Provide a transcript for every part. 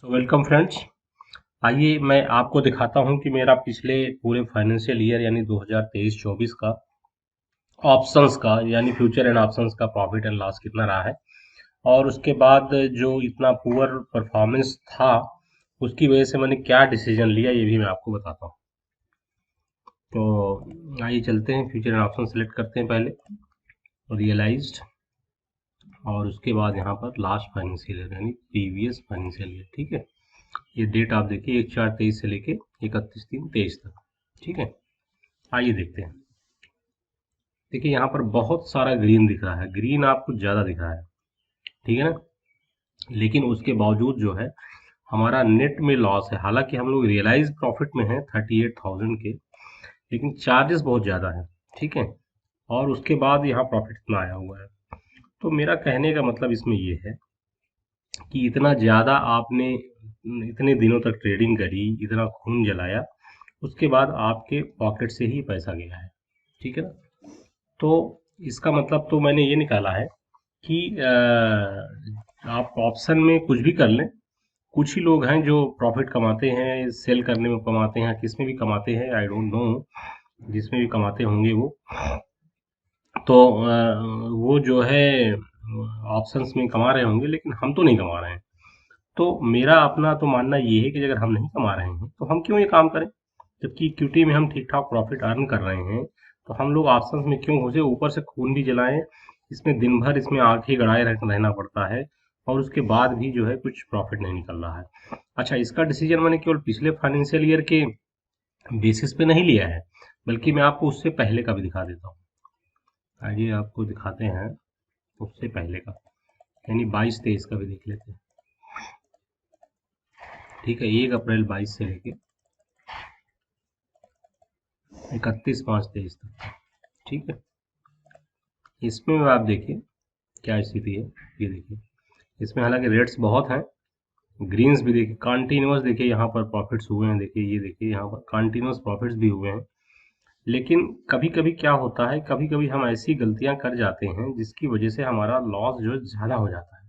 Welcome friends. आइए मैं आपको दिखाता हूं कि मेरा पिछले पूरे फाइनेंशियल ईयर यानी 2023-24 का ऑप्शंस का यानी फ्यूचर एंड ऑप्शंस का प्रॉफिट एंड लॉस कितना रहा है, और उसके बाद जो इतना पुअर परफॉर्मेंस था उसकी वजह से मैंने क्या डिसीजन लिया ये भी मैं आपको बताता हूं। तो आइए चलते हैं, फ्यूचर एंड ऑप्शन सेलेक्ट करते हैं पहले, रियलाइज्ड, और उसके बाद यहाँ पर लास्ट फाइनेंशियल ईयर यानी प्रीवियस फाइनेंशियल ईयर। ठीक है, ये डेट आप देखिए 1/4/23 से लेके 31/3/23 तक। ठीक है, आइए देखते हैं। देखिए यहाँ पर बहुत सारा ग्रीन दिख रहा है, ग्रीन आपको ज़्यादा दिख रहा है, ठीक है ना। लेकिन उसके बावजूद जो है हमारा नेट में लॉस है। हालांकि हम लोग रियलाइज प्रॉफिट में है 38,000 के, लेकिन चार्जेस बहुत ज़्यादा है। ठीक है, और उसके बाद यहाँ प्रॉफिट इतना आया हुआ है। तो मेरा कहने का मतलब इसमें ये है कि इतना ज़्यादा आपने इतने दिनों तक ट्रेडिंग करी, इतना खून जलाया, उसके बाद आपके पॉकेट से ही पैसा गया है। ठीक है ना। तो इसका मतलब तो मैंने ये निकाला है कि आप ऑप्शन में कुछ भी कर लें। कुछ ही लोग हैं जो प्रॉफिट कमाते हैं, सेल करने में कमाते हैं, किस में भी कमाते हैं, आई डोंट नो, जिसमें भी कमाते होंगे वो। तो वो जो है ऑप्शंस में कमा रहे होंगे, लेकिन हम तो नहीं कमा रहे हैं। तो मेरा अपना तो मानना ये है कि अगर हम नहीं कमा रहे हैं तो हम क्यों ये काम करें, जबकि इक्विटी में हम ठीक ठाक प्रॉफिट अर्न कर रहे हैं। तो हम लोग ऑप्शंस में क्यों घुसे, ऊपर से खून भी जलाएं, इसमें दिन भर इसमें आंखें गड़ाए रहना पड़ता है, और उसके बाद भी जो है कुछ प्रॉफिट नहीं निकल रहा है। अच्छा, इसका डिसीजन मैंने केवल पिछले फाइनेंशियल ईयर के बेसिस पे नहीं लिया है, बल्कि मैं आपको उससे पहले का भी दिखा देता हूँ। आइए आपको दिखाते हैं उससे पहले का, यानी 22-23 का भी देख लेते हैं। ठीक है, 1 अप्रैल 22 से लेके 31/5/23 तक। ठीक है, इसमें आप देखिए क्या स्थिति है। ये देखिए, इसमें हालांकि रेट्स बहुत हैं, ग्रीन्स भी देखिए, कंटिन्यूअस देखिए यहाँ पर प्रॉफिट्स हुए हैं। देखिए, ये देखिए यहाँ पर कंटिन्यूअस प्रॉफिट्स भी हुए हैं। लेकिन कभी कभी क्या होता है, कभी कभी हम ऐसी गलतियां कर जाते हैं जिसकी वजह से हमारा लॉस जो है ज़्यादा हो जाता है।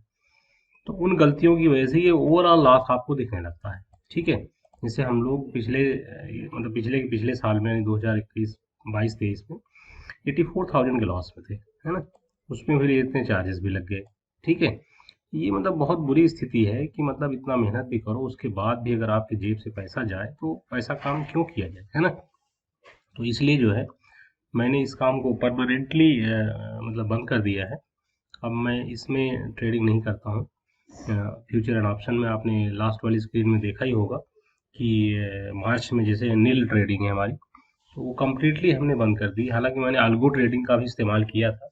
तो उन गलतियों की वजह से ये ओवरऑल लॉस आपको दिखने लगता है। ठीक है, जैसे हम लोग पिछले मतलब पिछले साल में 2021-22-23 में 84,000 के लॉस में थे, है ना। उसमें फिर इतने चार्जेस भी लग गए। ठीक है, ये मतलब बहुत बुरी स्थिति है कि मतलब इतना मेहनत भी करो, उसके बाद भी अगर आपकी जेब से पैसा जाए तो पैसा काम क्यों किया जाए, है ना। तो इसलिए जो है मैंने इस काम को परमानेंटली मतलब बंद कर दिया है। अब मैं इसमें ट्रेडिंग नहीं करता हूँ। फ्यूचर एंड ऑप्शन में आपने लास्ट वाली स्क्रीन में देखा ही होगा कि मार्च में जैसे नील ट्रेडिंग है हमारी, तो वो कम्प्लीटली हमने बंद कर दी। हालांकि मैंने अल्गो ट्रेडिंग का भी इस्तेमाल किया था,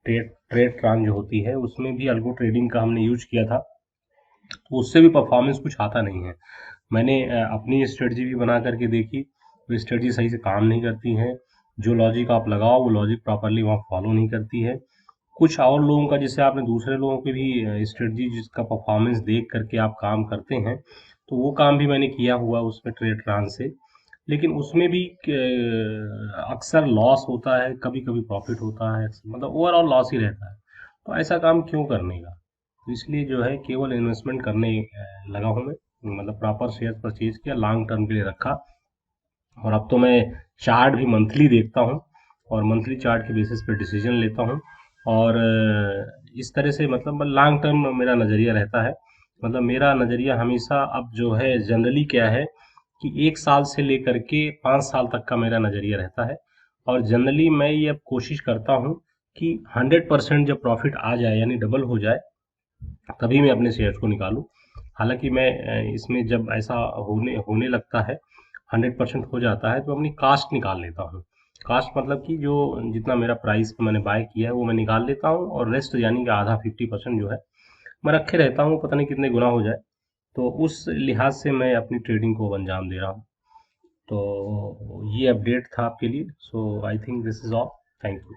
ट्रेड ट्रेड ट्रांस जो होती है उसमें भी अल्गो ट्रेडिंग का हमने यूज किया था, तो उससे भी परफॉर्मेंस कुछ आता नहीं है। मैंने अपनी स्ट्रेटजी भी बना करके देखी, वो स्ट्रेटजी सही से काम नहीं करती है। जो लॉजिक आप लगाओ वो लॉजिक प्रॉपरली वहाँ फॉलो नहीं करती है। कुछ और लोगों का, जैसे आपने दूसरे लोगों की भी स्ट्रेटजी जिसका परफॉर्मेंस देख करके आप काम करते हैं, तो वो काम भी मैंने किया हुआ उसमें ट्रेड ट्रांस से। लेकिन उसमें भी अक्सर लॉस होता है, कभी कभी प्रॉफिट होता है, मतलब ओवरऑल लॉस ही रहता है। तो ऐसा काम क्यों करने का। तो इसलिए जो है केवल इन्वेस्टमेंट करने लगा हूँ मैं, मतलब प्रॉपर शेयर परचेज किया, लॉन्ग टर्म के लिए रखा। और अब तो मैं चार्ट भी मंथली देखता हूँ, और मंथली चार्ट के बेसिस पे डिसीजन लेता हूँ। और इस तरह से मतलब लॉन्ग टर्म मेरा नज़रिया रहता है। मतलब मेरा नज़रिया हमेशा अब जो है जनरली क्या है कि 1 साल से लेकर के 5 साल तक का मेरा नज़रिया रहता है। और जनरली मैं ये अब कोशिश करता हूँ कि 100% जब प्रॉफिट आ जाए यानी डबल हो जाए, तभी मैं अपने शेयर्स को निकालूं। हालांकि मैं इसमें जब ऐसा होने होने लगता है, 100% हो जाता है, तो अपनी कास्ट निकाल लेता हूँ। कास्ट मतलब कि जो जितना मेरा प्राइस पे मैंने बाय किया है वो मैं निकाल लेता हूँ, और रेस्ट यानी कि आधा 50% जो है मैं रखे रहता हूँ, पता नहीं कितने गुना हो जाए। तो उस लिहाज से मैं अपनी ट्रेडिंग को अंजाम दे रहा हूँ। तो ये अपडेट था आपके लिए। So I think this is all. Thank you.